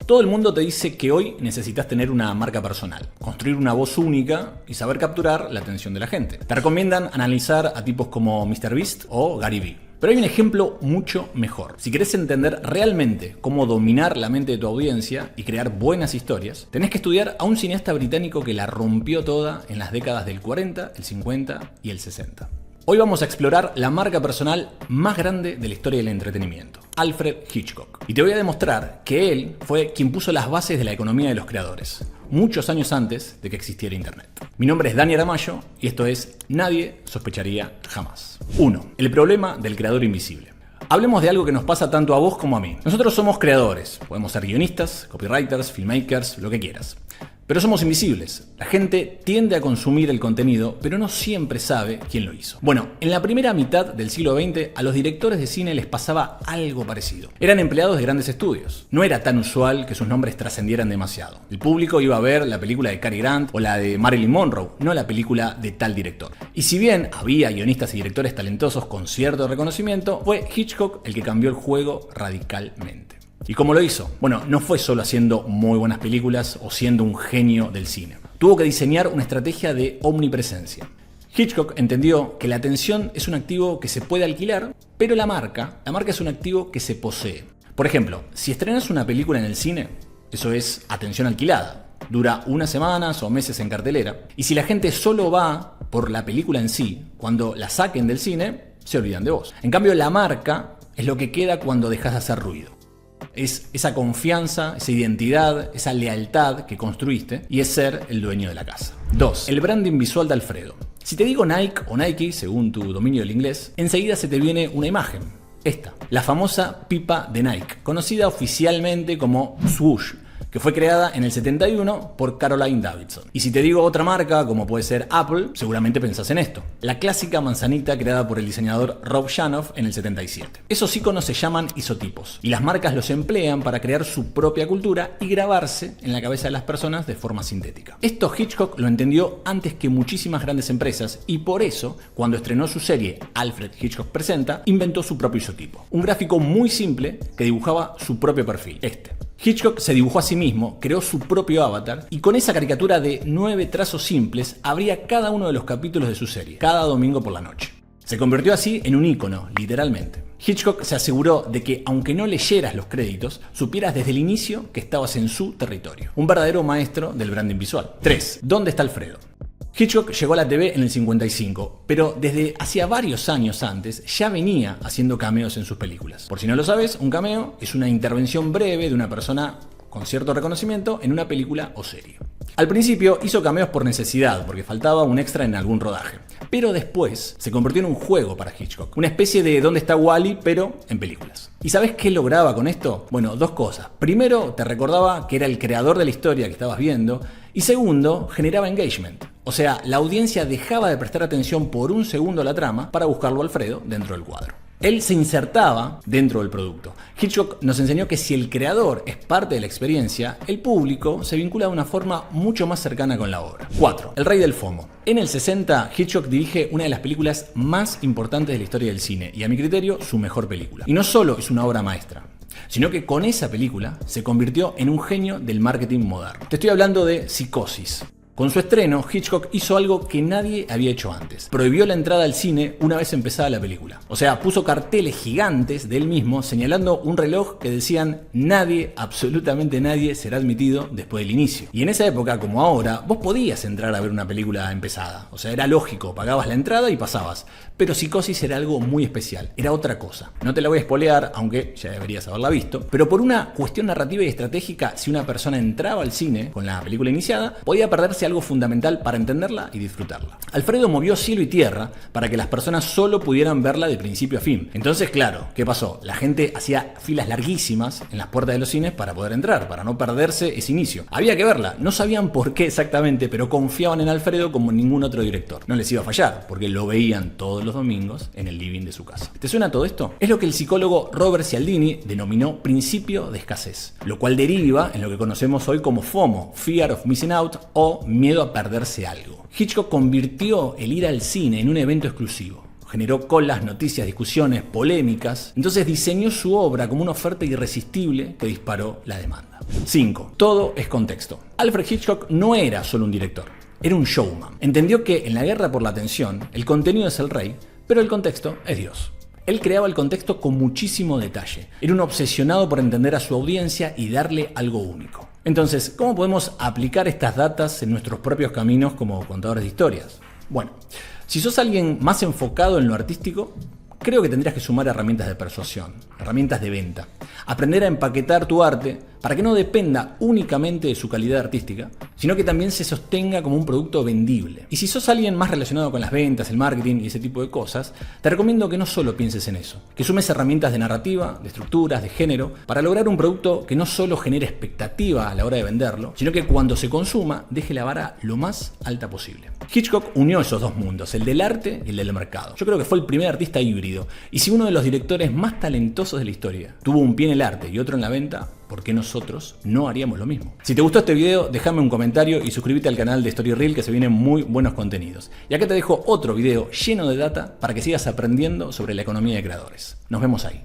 Todo el mundo te dice que hoy necesitas tener una marca personal, construir una voz única y saber capturar la atención de la gente. Te recomiendan analizar a tipos como MrBeast o Gary Vee. Pero hay un ejemplo mucho mejor. Si querés entender realmente cómo dominar la mente de tu audiencia y crear buenas historias, tenés que estudiar a un cineasta británico que la rompió toda en las décadas del 40, el 50 y el 60. Hoy vamos a explorar la marca personal más grande de la historia del entretenimiento, Alfred Hitchcock. Y te voy a demostrar que él fue quien puso las bases de la economía de los creadores, muchos años antes de que existiera Internet. Mi nombre es Dani Aramayo y esto es Nadie Sospecharía Jamás. 1. El problema del creador invisible. Hablemos de algo que nos pasa tanto a vos como a mí. Nosotros somos creadores, podemos ser guionistas, copywriters, filmmakers, lo que quieras. Pero somos invisibles. La gente tiende a consumir el contenido, pero no siempre sabe quién lo hizo. Bueno, en la primera mitad del siglo XX, a los directores de cine les pasaba algo parecido. Eran empleados de grandes estudios. No era tan usual que sus nombres trascendieran demasiado. El público iba a ver la película de Cary Grant o la de Marilyn Monroe, no la película de tal director. Y si bien había guionistas y directores talentosos con cierto reconocimiento, fue Hitchcock el que cambió el juego radicalmente. ¿Y cómo lo hizo? Bueno, no fue solo haciendo muy buenas películas o siendo un genio del cine. Tuvo que diseñar una estrategia de omnipresencia. Hitchcock entendió que la atención es un activo que se puede alquilar, pero la marca es un activo que se posee. Por ejemplo, si estrenas una película en el cine, eso es atención alquilada. Dura unas semanas o meses en cartelera. Y si la gente solo va por la película en sí, cuando la saquen del cine, se olvidan de vos. En cambio, la marca es lo que queda cuando dejas de hacer ruido. Es esa confianza, esa identidad, esa lealtad que construiste y es ser el dueño de la casa. 2. El branding visual de Alfredo. Si te digo Nike o Nike, según tu dominio del inglés, enseguida se te viene una imagen. Esta, la famosa pipa de Nike, conocida oficialmente como Swoosh, que fue creada en el 71 por Caroline Davidson. Y si te digo otra marca, como puede ser Apple, seguramente pensás en esto. La clásica manzanita creada por el diseñador Rob Janoff en el 77. Esos iconos se llaman isotipos, y las marcas los emplean para crear su propia cultura y grabarse en la cabeza de las personas de forma sintética. Esto Hitchcock lo entendió antes que muchísimas grandes empresas, y por eso, cuando estrenó su serie Alfred Hitchcock Presenta, inventó su propio isotipo. Un gráfico muy simple que dibujaba su propio perfil, Hitchcock se dibujó a sí mismo, creó su propio avatar y con esa caricatura de 9 trazos simples abría cada uno de los capítulos de su serie, cada domingo por la noche. Se convirtió así en un ícono, literalmente. Hitchcock se aseguró de que, aunque no leyeras los créditos, supieras desde el inicio que estabas en su territorio. Un verdadero maestro del branding visual. 3. ¿Dónde está Alfredo? Hitchcock llegó a la TV en el 55, pero desde hacía varios años antes ya venía haciendo cameos en sus películas. Por si no lo sabes, un cameo es una intervención breve de una persona con cierto reconocimiento en una película o serie. Al principio hizo cameos por necesidad, porque faltaba un extra en algún rodaje. Pero después se convirtió en un juego para Hitchcock. Una especie de ¿Dónde está Wall-E? Pero en películas. ¿Y sabes qué lograba con esto? Bueno, dos cosas. Primero, te recordaba que era el creador de la historia que estabas viendo. Y segundo, generaba engagement. O sea, la audiencia dejaba de prestar atención por un segundo a la trama para buscarlo a Alfredo dentro del cuadro. Él se insertaba dentro del producto. Hitchcock nos enseñó que si el creador es parte de la experiencia, el público se vincula de una forma mucho más cercana con la obra. 4. El rey del FOMO. En el 60, Hitchcock dirige una de las películas más importantes de la historia del cine y, a mi criterio, su mejor película. Y no solo es una obra maestra, sino que con esa película se convirtió en un genio del marketing moderno. Te estoy hablando de Psicosis. Con su estreno, Hitchcock hizo algo que nadie había hecho antes. Prohibió la entrada al cine una vez empezada la película. O sea, puso carteles gigantes de él mismo señalando un reloj que decían nadie, absolutamente nadie, será admitido después del inicio. Y en esa época, como ahora, vos podías entrar a ver una película empezada. O sea, era lógico, pagabas la entrada y pasabas. Pero Psicosis era algo muy especial, era otra cosa. No te la voy a spoilear, aunque ya deberías haberla visto. Pero por una cuestión narrativa y estratégica, si una persona entraba al cine con la película iniciada, podía perderse algo fundamental para entenderla y disfrutarla. Alfredo movió cielo y tierra para que las personas solo pudieran verla de principio a fin. Entonces, claro, ¿qué pasó? La gente hacía filas larguísimas en las puertas de los cines para poder entrar, para no perderse ese inicio. Había que verla, no sabían por qué exactamente, pero confiaban en Alfredo como ningún otro director. No les iba a fallar, porque lo veían todos los domingos en el living de su casa. ¿Te suena todo esto? Es lo que el psicólogo Robert Cialdini denominó principio de escasez, lo cual deriva en lo que conocemos hoy como FOMO, Fear of Missing Out, o miedo a perderse algo. Hitchcock convirtió el ir al cine en un evento exclusivo. generó colas, noticias, discusiones, polémicas. Entonces diseñó su obra como una oferta irresistible que disparó la demanda. 5. Todo es contexto. Alfred Hitchcock no era solo un director, era un showman. Entendió que en la guerra por la atención, el contenido es el rey, pero el contexto es Dios. Él creaba el contexto con muchísimo detalle. Era un obsesionado por entender a su audiencia y darle algo único. Entonces, ¿cómo podemos aplicar estas datas en nuestros propios caminos como contadores de historias? Bueno, si sos alguien más enfocado en lo artístico, creo que tendrías que sumar herramientas de persuasión, herramientas de venta. Aprender a empaquetar tu arte para que no dependa únicamente de su calidad artística, sino que también se sostenga como un producto vendible. Y si sos alguien más relacionado con las ventas, el marketing y ese tipo de cosas, te recomiendo que no solo pienses en eso, que sumes herramientas de narrativa, de estructuras, de género, para lograr un producto que no solo genere expectativa a la hora de venderlo, sino que cuando se consuma deje la vara lo más alta posible. Hitchcock unió esos dos mundos, el del arte y el del mercado. Yo creo que fue el primer artista híbrido, y si uno de los directores más talentosos de la historia tuvo un pie en el arte y otro en la venta, ¿por qué nosotros no haríamos lo mismo? Si te gustó este video, déjame un comentario y suscríbete al canal de Story Reel, que se vienen muy buenos contenidos. Y acá te dejo otro video lleno de data para que sigas aprendiendo sobre la economía de creadores. Nos vemos ahí.